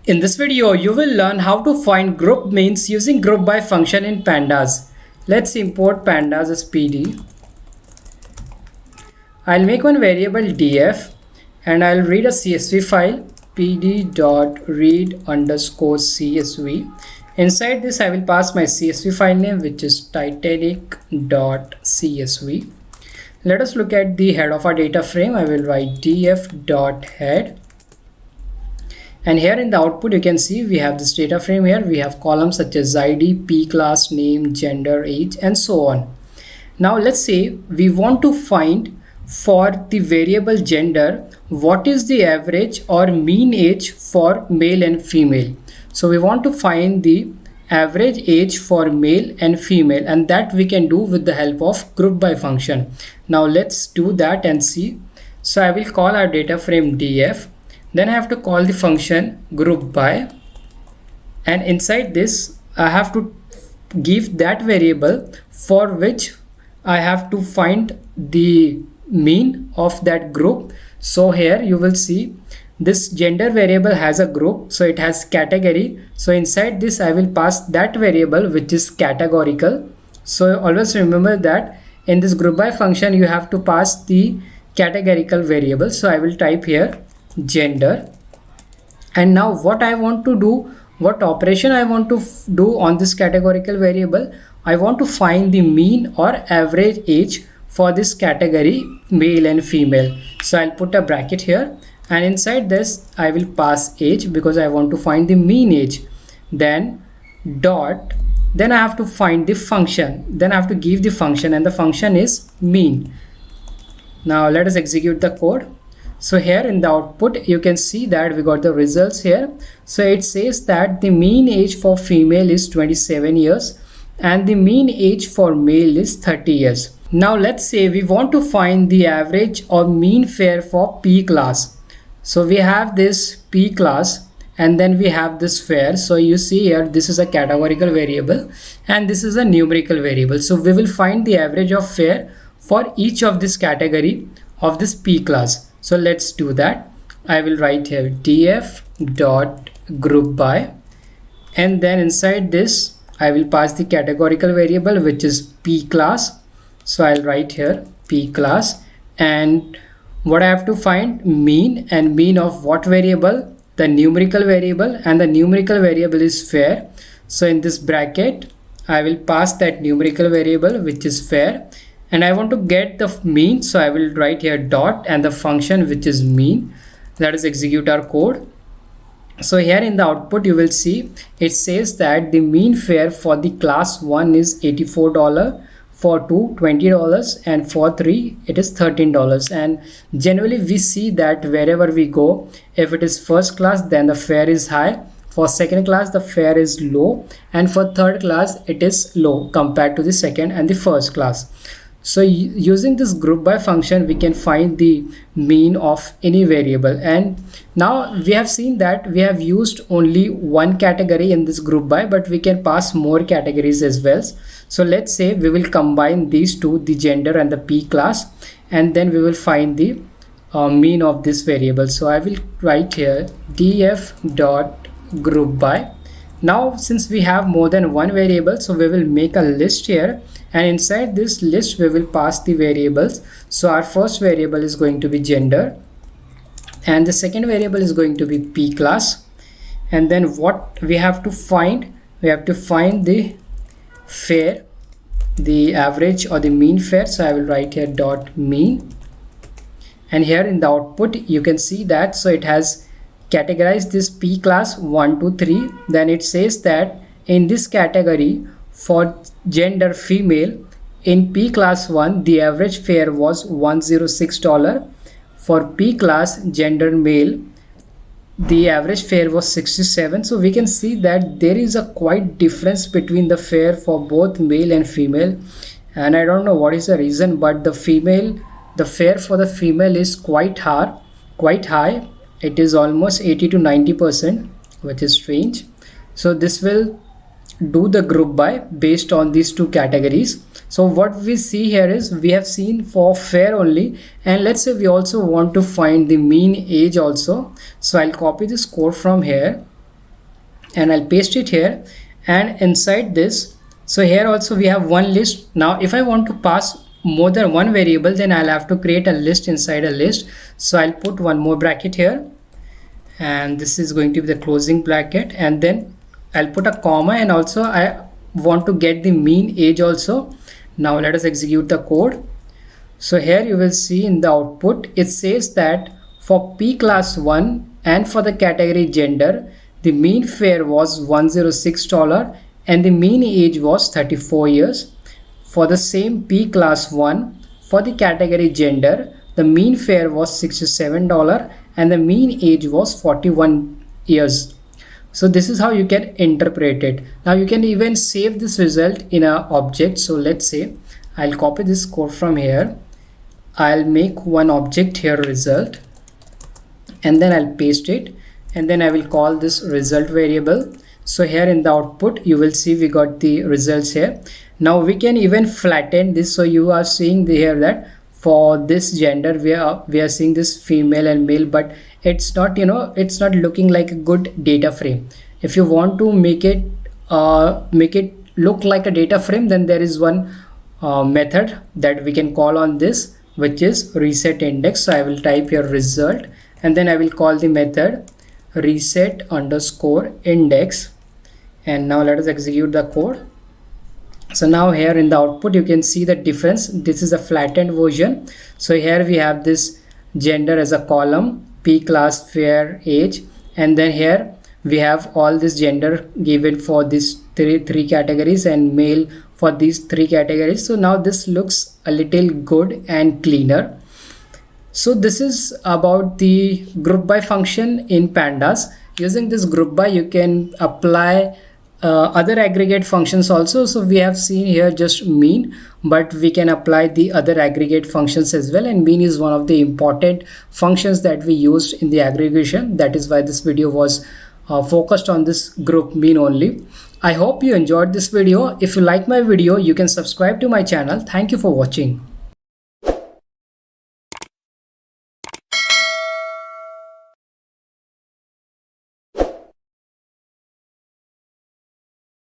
In this video, you will learn how to find group means using GroupBy function in Pandas. Let's import Pandas as PD. I'll make one variable df and I'll read a CSV file pd.read_csv. Inside this, I will pass my CSV file name, which is titanic.csv. Let us look at the head of our data frame. I will write df.head. And here in the output, you can see we have this data frame here. We have columns such as ID, P class, name, gender, age, and so on. Now let's say we want to find for the variable gender, what is the average or mean age for male and female. So we want to find the average age for male and female, and that we can do with the help of GroupBy function. Now let's do that and see. So I will call our data frame df. Then I have to call the function GroupBy, and inside this I have to give that variable for which I have to find the mean of that group. So here you will see this gender variable has a group, so it has category. So inside this I will pass that variable which is categorical. So always remember that in this GroupBy function you have to pass the categorical variable. So I will type here gender, and now what I want to do, what operation I want to do on this categorical variable, I want to find the mean or average age for this category male and female. So I'll put a bracket here, and inside this I will pass age because I want to find the mean age. Then dot, then I have to find the function, then I have to give the function, and the function is mean. Now let us execute the code. So here in the output you can see that we got the results here. So it says that the mean age for female is 27 years and the mean age for male is 30 years. Now let's say we want to find the average or mean fare for P class. So we have this P class and then we have this fare. So you see here this is a categorical variable and this is a numerical variable. So we will find the average of fare for each of this category of this P class. So let's do that. I will write here df.groupby, and then inside this I will pass the categorical variable which is P class. So I'll write here P class, and what I have to find, mean, and mean of what variable? The numerical variable, and the numerical variable is fare. So in this bracket I will pass that numerical variable which is fare, and I want to get the mean. So I will write here dot and the function which is mean. Let us execute our code. So here in the output you will see it says that the mean fare for the class 1 is $84, for 2 $20, and for 3 it is $13. And generally we see that wherever we go, if it is first class then the fare is high, for second class the fare is low, and for third class it is low compared to the second and the first class. So using this GroupBy function we can find the mean of any variable. And now we have seen that we have used only one category in this GroupBy, but we can pass more categories as well. So let's say we will combine these two, the gender and the P class, and then we will find the mean of this variable. So I will write here df.groupby. Now since we have more than one variable, so we will make a list here, and inside this list we will pass the variables. So our first variable is going to be gender, and the second variable is going to be P class, and then what we have to find, we have to find the fare, the average or the mean fare. So I will write here dot mean, and here in the output you can see that so it has categorized this P class 1 to 3. Then it says that in this category for gender female, in P class 1 the average fare was $106. For P class gender male the average fare was 67. So we can see that there is a quite difference between the fare for both male and female, and I don't know what is the reason, but the fare for the female is quite high. It is almost 80 to 90%, which is strange. So this will do the GroupBy based on these two categories. So what we see here is we have seen for fare only, and let's say we also want to find the mean age also. So I'll copy this code from here and I'll paste it here. And inside this, so here also we have one list. Now if I want to pass more than one variable, then I'll have to create a list inside a list. So I'll put one more bracket here, and this is going to be the closing bracket, and then I'll put a comma, and also I want to get the mean age also. Now let us execute the code. So here you will see in the output it says that for P class 1 and for the category gender, the mean fare was $106 and the mean age was 34 years. For the same P class 1, for the category gender, the mean fare was $67 and the mean age was 41 years. So this is how you can interpret it. Now you can even save this result in an object. So let's say I'll copy this code from here. I'll make one object here, result, and then I'll paste it, and then I will call this result variable. So here in the output you will see we got the results here. Now we can even flatten this. So you are seeing here that for this gender we are seeing this female and male, but it's not, you know, it's not looking like a good data frame. If you want to make it look like a data frame, then there is one method that we can call on this, which is reset index. So I will type here result, and then I will call the method reset underscore index, and now let us execute the code. So now here in the output you can see the difference. This is a flattened version. So here we have this gender as a column, P class, fair, age, and then here we have all this gender given for these three categories and male for these three categories. So now this looks a little good and cleaner. So this is about the GroupBy function in Pandas. Using this GroupBy you can apply other aggregate functions also. So we have seen here just mean, but we can apply the other aggregate functions as well, and mean is one of the important functions that we used in the aggregation. That is why this video was focused on this group mean only. I hope you enjoyed this video. If you like my video, you can subscribe to my channel. Thank you for watching.